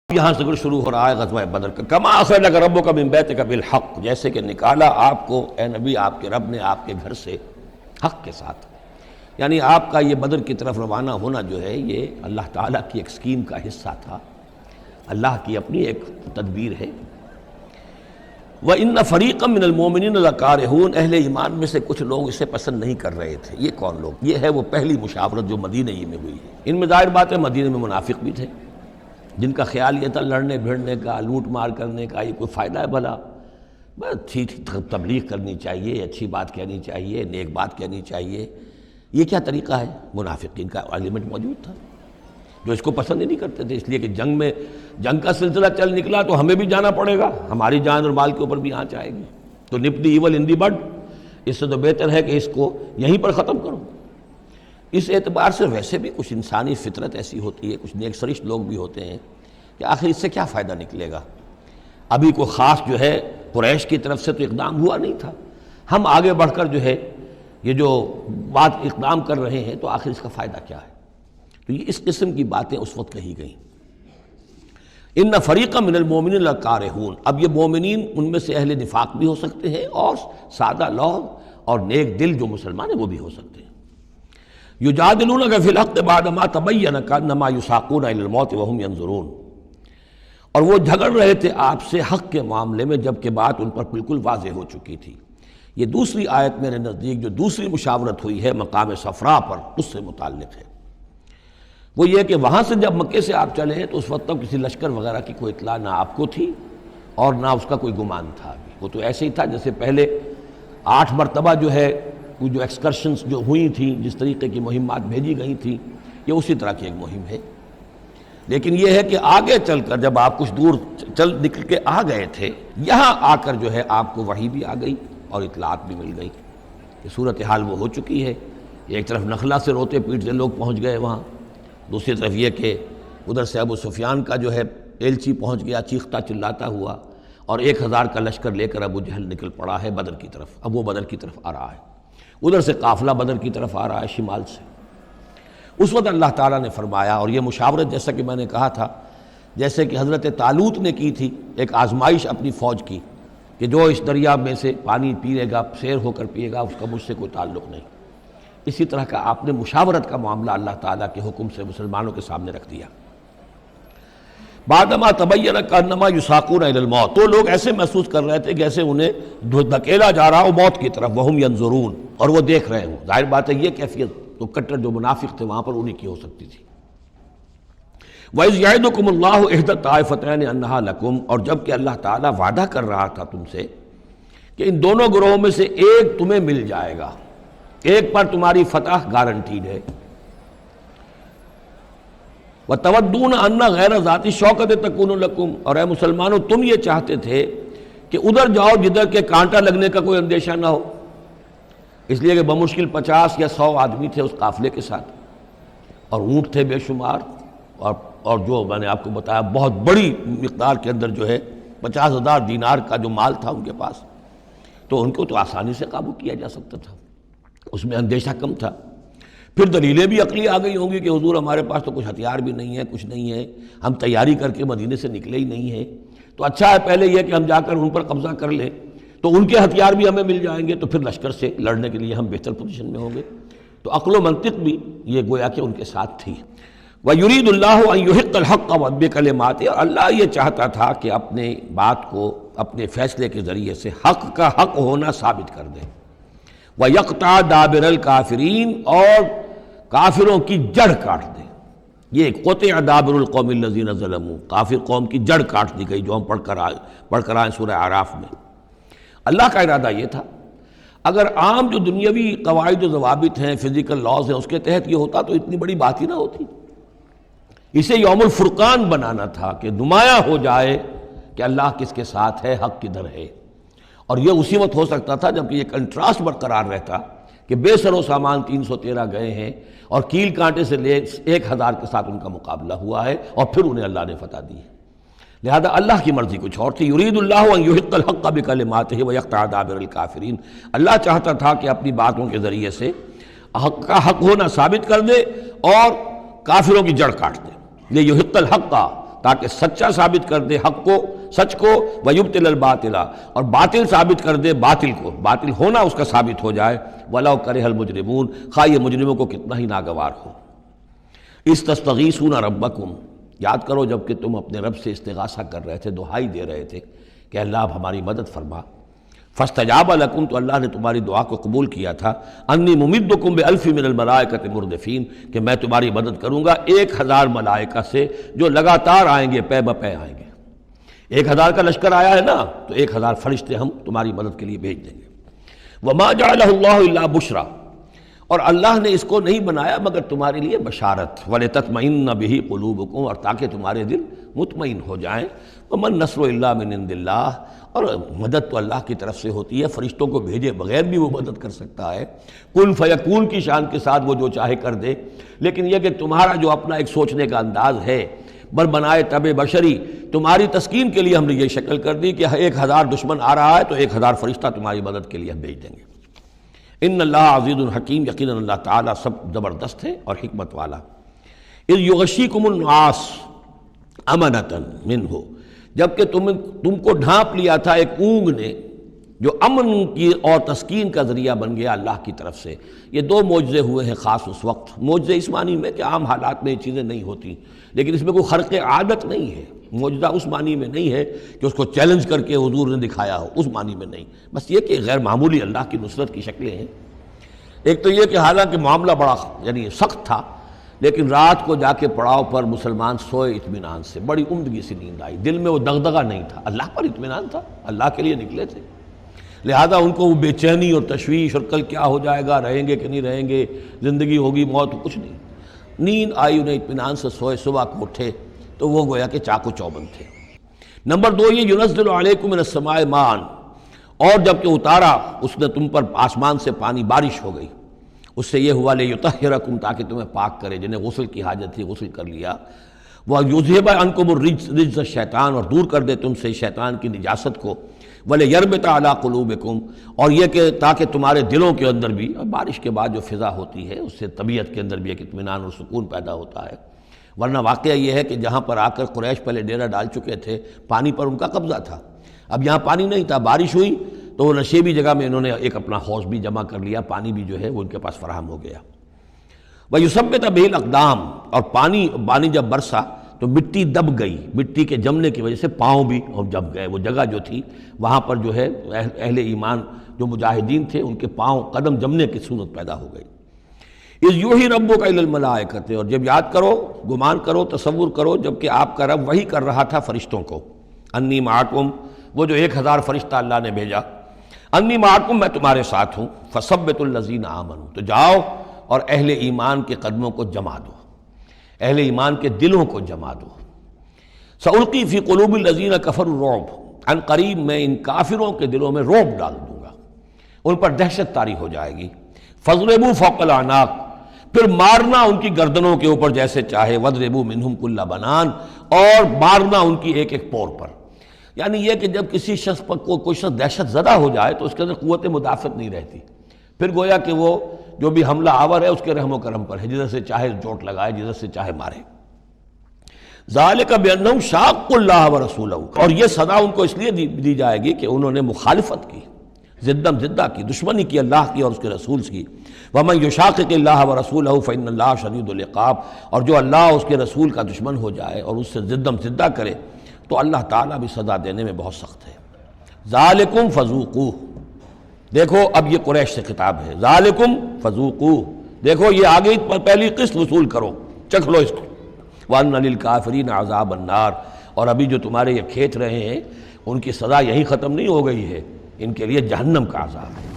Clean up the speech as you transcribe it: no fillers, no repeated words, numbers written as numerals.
یہاں سے شروع ہو رہا ہے غزوہ بدر کا۔ کما اخرجک ربک من بیتک بالحق، جیسے کہ نکالا آپ کو اے نبی آپ کے رب نے آپ کے گھر سے حق کے ساتھ، یعنی آپ کا یہ بدر کی طرف روانہ ہونا جو ہے یہ اللہ تعالیٰ کی ایک اسکیم کا حصہ تھا، اللہ کی اپنی ایک تدبیر ہے۔ وَإِنَّ فَرِيقًا مِّنَ الْمُؤْمِنِينَ لَكَارِهُونَ، اہل ایمان میں سے کچھ لوگ اسے پسند نہیں کر رہے تھے۔ یہ کون لوگ؟ یہ ہے وہ پہلی مشاورت جو مدینہ ہی میں ہوئی ہے۔ ان میں ظاہر بات ہے مدینہ میں منافق بھی تھے جن کا خیال یہ تھا لڑنے بھیڑنے کا، لوٹ مار کرنے کا یہ کوئی فائدہ ہے بھلا، بس اچھی تبلیغ کرنی چاہیے، اچھی بات کہنی چاہیے، نیک بات کہنی چاہیے، یہ کیا طریقہ ہے؟ منافقین کا ایلیمنٹ موجود تھا جو اس کو پسند ہی نہیں کرتے تھے، اس لیے کہ جنگ کا سلسلہ چل نکلا تو ہمیں بھی جانا پڑے گا، ہماری جان اور مال کے اوپر بھی آنچ آئے گی، تو نپ دی ایول ان دی بڈ، اس سے تو بہتر ہے کہ اس کو یہیں پر ختم کرو۔ اس اعتبار سے ویسے بھی کچھ انسانی فطرت ایسی ہوتی ہے، کچھ نیک سرشت لوگ بھی ہوتے ہیں کہ آخر اس سے کیا فائدہ نکلے گا، ابھی کوئی خاص جو ہے قریش کی طرف سے تو اقدام ہوا نہیں تھا، ہم آگے بڑھ کر جو ہے یہ جو بات اقدام کر رہے ہیں تو آخر اس کا فائدہ کیا ہے؟ تو یہ اس قسم کی باتیں اس وقت کہی گئیں۔ ان فریقا من المؤمنین لکارہون، اب یہ مومنین ان میں سے اہل نفاق بھی ہو سکتے ہیں اور سادہ لوگ اور نیک دل جو مسلمان ہیں وہ بھی ہو سکتے ہیں۔ یجادلونک فی الحق بعدما تبین کانما یساقون الی الموت وہم ینظرون، اور وہ جھگڑ رہے تھے آپ سے حق کے معاملے میں جبکہ بات ان پر بالکل واضح ہو چکی تھی۔ یہ دوسری آیت میرے نزدیک جو دوسری مشاورت ہوئی ہے مقام صفرا پر، اس سے متعلق ہے۔ وہ یہ کہ وہاں سے جب مکے سے آپ چلے ہیں تو اس وقت تک کسی لشکر وغیرہ کی کوئی اطلاع نہ آپ کو تھی اور نہ اس کا کوئی گمان تھا ابھی، وہ تو ایسے ہی تھا جیسے پہلے 8 مرتبہ جو ہے وہ جو ایکسکرشنز جو ہوئی تھیں، جس طریقے کی مہمات بھیجی گئی تھیں، یہ اسی طرح کی ایک مہم ہے۔ لیکن یہ ہے کہ آگے چل کر جب آپ کچھ دور چل نکل کے آ گئے تھے، یہاں آ کر جو ہے آپ کو وحی بھی آ گئی اور اطلاعات بھی مل گئی کہ صورتحال وہ ہو چکی ہے۔ ایک طرف نخلا سے روتے پیٹتے لوگ پہنچ گئے وہاں، دوسری طرف یہ کہ ادھر سے ابو سفیان کا جو ہے ایلچی پہنچ گیا چیختا چلاتا ہوا، اور 1000 کا لشکر لے کر ابو جہل نکل پڑا ہے بدر کی طرف، اب وہ بدر کی طرف آ رہا ہے، ادھر سے قافلہ بدر کی طرف آ رہا ہے شمال سے۔ اس وقت اللہ تعالیٰ نے فرمایا، اور یہ مشاورت جیسا کہ میں نے کہا تھا جیسے کہ حضرت طالوت نے کی تھی، ایک آزمائش اپنی فوج کی کہ جو اس دریا میں سے پانی پیے گا سیر ہو کر پیے گا اس کا مجھ سے کوئی تعلق نہیں، اسی طرح کا آپ نے مشاورت کا معاملہ اللہ تعالیٰ کے حکم سے مسلمانوں کے سامنے رکھ دیا۔ بعدما تبین کانما یساقون الی الموت، تو لوگ ایسے محسوس کر رہے تھے جیسے انہیں دھکیلا جا رہا ہو موت کی طرف، وہم ینظرون، اور وہ دیکھ رہے ہوں۔ ظاہر بات ہے یہ کیفیت تو کٹر جو منافق تھے وہاں پر انہی کی ہو سکتی تھی۔ وَإِذْ يَعِدُكُمُ اللَّهُ إِحْدَى الطَّائِفَتَيْنِ أَنَّهَا لَكُمْ، اور جب کہ اللہ تعالیٰ وعدہ کر رہا تھا تم سے کہ ان دونوں گروہوں میں سے ایک تمہیں مل جائے گا، ایک پر تمہاری فتح گارنٹیڈ ہے۔ وَتَوَدُّونَ أَنَّ غَيْرَ ذَاتِ الشَّوْكَةِ تَكُونُ لَكُمْ، اور اے مسلمانوں تم یہ چاہتے تھے کہ ادھر جاؤ جدھر کے کانٹا لگنے کا کوئی اندیشہ نہ ہو، اس لیے کہ بمشکل 50 یا 100 آدمی تھے اس قافلے کے ساتھ، اور اونٹ تھے بے شمار، اور جو میں نے آپ کو بتایا بہت بڑی مقدار کے اندر جو ہے 50,000 دینار کا جو مال تھا ان کے پاس، تو ان کو تو آسانی سے قابو کیا جا سکتا تھا، اس میں اندیشہ کم تھا۔ پھر دلیلیں بھی عقلی آ گئی ہوں گی کہ حضور ہمارے پاس تو کچھ ہتھیار بھی نہیں ہے، کچھ نہیں ہے، ہم تیاری کر کے مدینے سے نکلے ہی نہیں ہیں، تو اچھا ہے پہلے یہ کہ ہم جا کر ان پر قبضہ کر لیں تو ان کے ہتھیار بھی ہمیں مل جائیں گے، تو پھر لشکر سے لڑنے کے لیے ہم بہتر پوزیشن میں ہوں گے۔ تو عقل و منطق بھی یہ گویا کہ ان کے ساتھ تھی۔ وَيُرِيدُ اللَّهُ أَن يُحِقَّ الْحَقَّ بِكَلِمَاتِهِ، اور اللہ یہ چاہتا تھا کہ اپنے بات کو اپنے فیصلے کے ذریعے سے حق کا حق ہونا ثابت کر دے۔ وَيَقْطَعَ دَابِرَ الْكَافِرِينَ، اور کافروں کی جڑ کاٹ دے۔ یہ قُطِعَ دَابِرُ الْقَوْمِ الَّذِينَ ظَلَمُوا، کافر قوم کی جڑ کاٹ دی گئی، جو ہم پڑھ کر آئے سورہ اعراف میں۔ اللہ کا ارادہ یہ تھا، اگر عام جو دنیاوی قواعد و ضوابط ہیں، فزیکل لاز ہیں، اس کے تحت یہ ہوتا تو اتنی بڑی بات ہی نہ ہوتی۔ اسے یوم الفرقان بنانا تھا کہ نمایاں ہو جائے کہ اللہ کس کے ساتھ ہے، حق کدھر ہے، اور یہ اسی وقت ہو سکتا تھا جب کہ یہ کنٹراسٹ برقرار رہتا کہ بے سر و سامان 313 گئے ہیں اور کیل کانٹے سے لے 1000 کے ساتھ ان کا مقابلہ ہوا ہے، اور پھر انہیں اللہ نے فتح دی ہے۔ لہذا اللہ کی مرضی کچھ اور تھی۔ یرید اللہ ان یحق الحق بکلماتہ ویقطع دابر الکافرین، اللہ چاہتا تھا کہ اپنی باتوں کے ذریعے سے حق کا حق ہونا ثابت کر دے اور کافروں کی جڑ کاٹ دے۔ یہ یحق الحق تاکہ سچا ثابت کر دے حق کو، سچ کو، ویبطل الباطل، اور باطل ثابت کر دے باطل کو، باطل ہونا اس کا ثابت ہو جائے، ولو کرہ المجرمون، خواہ یہ مجرموں کو کتنا ہی ناگوار ہو۔ اذ تستغیثون ربکم، یاد کرو جب کہ تم اپنے رب سے استغاثہ کر رہے تھے، دہائی دے رہے تھے کہ اللہ اب ہماری مدد فرما۔ فاستجاب لکم، تو اللہ نے تمہاری دعا کو قبول کیا تھا، انی ممدکم بألف من الملائکۃ مردفین، کہ میں تمہاری مدد کروں گا 1000 ملائکہ سے جو لگاتار آئیں گے، پے بپے آئیں گے۔ 1000 کا لشکر آیا ہے نا، تو 1000 فرشتے ہم تمہاری مدد کے لیے بھیج دیں گے۔ وما جعلہ اللہ الا بشرا، اور اللہ نے اس کو نہیں بنایا مگر تمہارے لیے بشارت، وَلِتَطْمَئِنَّ بِهِ قُلُوبُكُمْ، اور تاکہ تمہارے دل مطمئن ہو جائیں۔ وَمَن نَّصْرُ إِلَّا مِنْ عِندِ اللَّهِ، اور مدد تو اللہ کی طرف سے ہوتی ہے، فرشتوں کو بھیجے بغیر بھی وہ مدد کر سکتا ہے، کن فیکون کی شان کے ساتھ وہ جو چاہے کر دے۔ لیکن یہ کہ تمہارا جو اپنا ایک سوچنے کا انداز ہے، بر بنائے طبع بشری، تمہاری تسکین کے لیے ہم نے یہ شکل کر دی کہ 1000 دشمن آ رہا ہے تو 1000 فرشتہ تمہاری مدد کے لیے ہم بھیج دیں گے۔ ان اللہ عزیز الحکیم، یقیناً اللہ تعالیٰ سب زبردست ہے اور حکمت والا۔ اذ یغشیکم النعاس امنۃ منہ، جبکہ تم کو ڈھانپ لیا تھا ایک اونگ نے، جو امن کی اور تسکین کا ذریعہ بن گیا اللہ کی طرف سے۔ یہ 2 معجزے ہوئے ہیں خاص اس وقت، معجزے اس معنی میں کہ عام حالات میں یہ چیزیں نہیں ہوتی، لیکن اس میں کوئی خرق عادت نہیں ہے۔ معجزہ اس معنی میں نہیں ہے کہ اس کو چیلنج کر کے حضور نے دکھایا ہو، اس معنی میں نہیں، بس یہ کہ غیر معمولی اللہ کی نصرت کی شکلیں ہیں۔ ایک تو یہ کہ حالانکہ معاملہ بڑا یعنی سخت تھا، لیکن رات کو جا کے پڑاؤ پر مسلمان سوئے اطمینان سے، بڑی عمدگی سے نیند آئی، دل میں وہ دغدغہ نہیں تھا، اللہ پر اطمینان تھا، اللہ کے لیے نکلے تھے، لہذا ان کو وہ بے چینی اور تشویش اور کل کیا ہو جائے گا، رہیں گے کہ نہیں رہیں گے، زندگی ہوگی موت، کچھ نہیں، نیند آئی انہیں، اطمینان سے سوئے، صبح کو اٹھے تو وہ گویا کہ چاق و چوبند تھے۔ نمبر 2 یہ ینزل علیکم من السماء ماء، اور جب کہ اتارا اس نے تم پر آسمان سے پانی، بارش ہو گئی، اس سے یہ ہوا لیطہرکم، تاکہ تمہیں پاک کرے، جنہیں غسل کی حاجت تھی غسل کر لیا، وَیُذْهِبَ عَنْکُمُ الرِّجْسَ الشیطان، اور دور کر دے تم سے شیطان کی نجاست کو، وَلِیَرْبِطَ عَلَىٰ قُلُوبِکُمْ، اور یہ کہ تاکہ تمہارے دلوں کے اندر بھی، اور بارش کے بعد جو فضا ہوتی ہے اس سے طبیعت کے اندر بھی ایک اطمینان اور سکون پیدا ہوتا ہے۔ ورنہ واقعہ یہ ہے کہ جہاں پر آ کر قریش پہلے ڈیرہ ڈال چکے تھے، پانی پر ان کا قبضہ تھا، اب یہاں پانی نہیں تھا، بارش ہوئی تو وہ نشیبی جگہ میں انہوں نے ایک اپنا حوض بھی جمع کر لیا، پانی بھی جو ہے وہ ان کے پاس فراہم ہو گیا۔ وَيُثَبِّتَ بِهِ الْأَقْدَامَ، اور پانی جب برسا تو مٹی دب گئی، مٹی کے جمنے کی وجہ سے پاؤں بھی جب گئے، وہ جگہ جو تھی وہاں پر جو ہے اہل ایمان جو مجاہدین تھے ان کے پاؤں قدم جمنے کی صورت پیدا ہو گئی۔ اذ یوحی ربک الی الملائکۃ، اور جب یاد کرو، گمان کرو، تصور کرو، جب کہ آپ کا رب وحی کر رہا تھا فرشتوں کو، انی معکم، وہ جو 1000 فرشتہ اللہ نے بھیجا، انی معکم، میں تمہارے ساتھ ہوں، فثبتوا الذین آمنوا، تو جاؤ اور اہل ایمان کے قدموں کو جما دو، اہل ایمان کے دلوں کو جما دو۔ سألقی فی قلوب الذین کفروا الرعب، عن قریب میں ان کافروں کے دلوں میں رعب ڈال دوں گا، ان پر دہشت طاری ہو جائے گی۔ فاضربوا فوق الاعناق، پھر مارنا ان کی گردنوں کے اوپر جیسے چاہے، واضربوا منہم کل بنان، اور مارنا ان کی ایک ایک پور پر۔ یعنی یہ کہ جب کسی شخص پر کوئی شخص دہشت زدہ ہو جائے تو اس کے اندر قوت مدافعت نہیں رہتی، پھر گویا کہ وہ جو بھی حملہ آور ہے اس کے رحم و کرم پر ہے، جدھر سے چاہے چوٹ لگائے، جدھر سے چاہے مارے۔ ذالک بانہم شاقوا اللہ ورسولہ، اور یہ سزا ان کو اس لیے دی جائے گی کہ انہوں نے مخالفت کی، زدم زدہ کی، دشمنی کی اللہ کی اور اس کے رسول کی۔ ومن یشاقق اللہ ورسولہ فإن اللہ شدید العقاب، اور جو اللہ اور اس کے رسول کا دشمن ہو جائے اور اس سے زدم زدہ کرے تو اللہ تعالیٰ بھی سزا دینے میں بہت سخت ہے۔ ذالکم فذوقوہ، دیکھو اب یہ قریش سے خطاب ہے، ذالکم فذوقوہ، دیکھو یہ آگے پہلی قسط وصول کرو، چکھ لو اس کو۔ وَأَنَّ لِلْكَافِرِينَ عَذَابَ النَّارِ، اور ابھی جو تمہارے یہ کھینچ رہے ہیں ان کی سزا یہی ختم نہیں ہو گئی ہے، ان کے لیے جہنم کا عذاب ہے۔